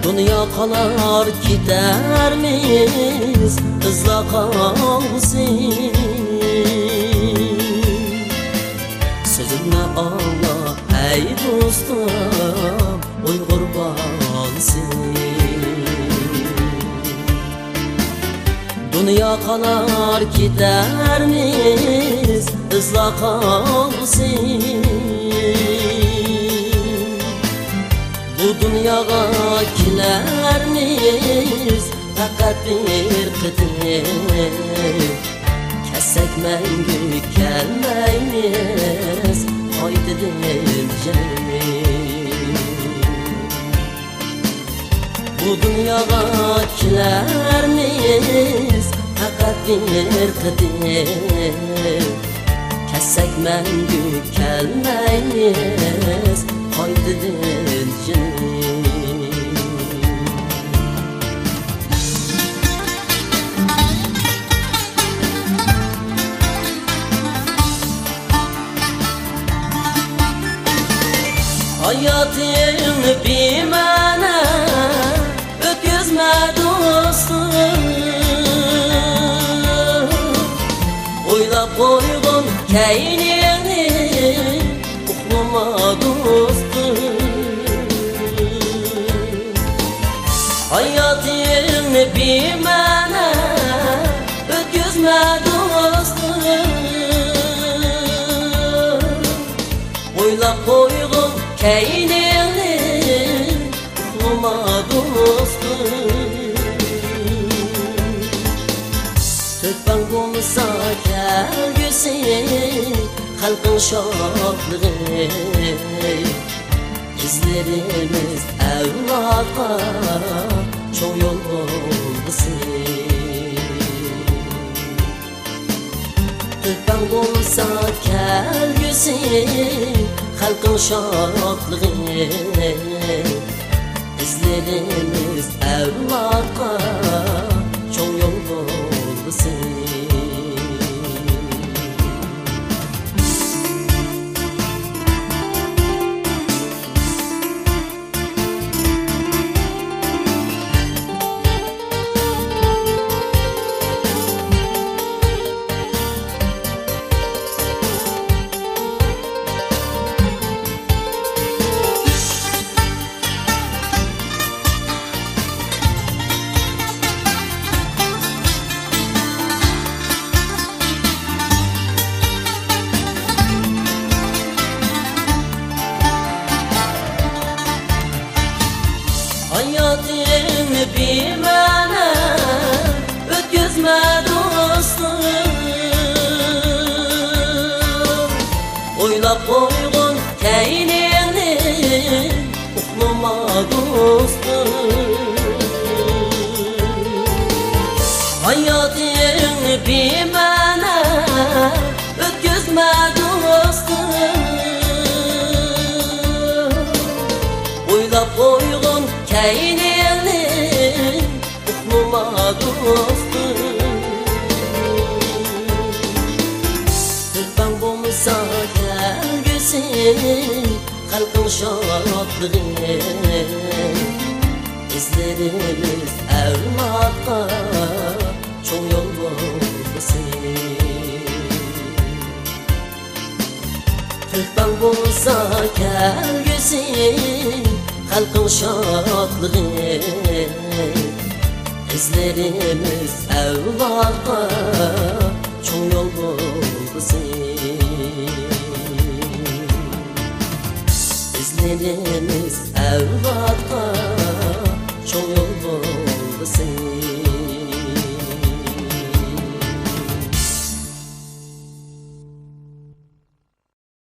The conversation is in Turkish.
Dünya kalar gidermiz Hızla kalsın Sözümle Allah ey dostum Oy kurbansın Dünya kalar gidermiz Hızla kalsın Bu dünyaya kilermiz Fakat bir kıdır Kessek mengü gelmeymiz Haydi dilceğim Bu dünyaya kilermiz Fakat bir kıdır Kessek mengü gelmeymiz Haydi dilceğim Hayatım bir mene ötküzme dostum Oylap koygun keynini ukluma dostum Hayatım bir mene ötküzme dostum Oylap koygun keynini ukluma dostum Tökben olsa gelgüsün halkın şadlığı İzlerimiz evlaka çok yol olmasın Tökben olsa gelgüsün halkın şadlığı İzlerimiz evlaka çok yol olmasın Hayatım bir mene ötküzme dostum Oylap koygun keynini ukluma dostum Hayatım bir mene ötküzme dostum Oylap koygun keynini ukluma dostum Türkmen bulsa gelgüsün halkın şadlığı İzlerimiz evlaka çok yol olmasın Türkmen bulsa gelgüsün halkın şadlığı İzlerimiz evlaka çok yol olmasın İzlerimiz evlaka çok yol olmasın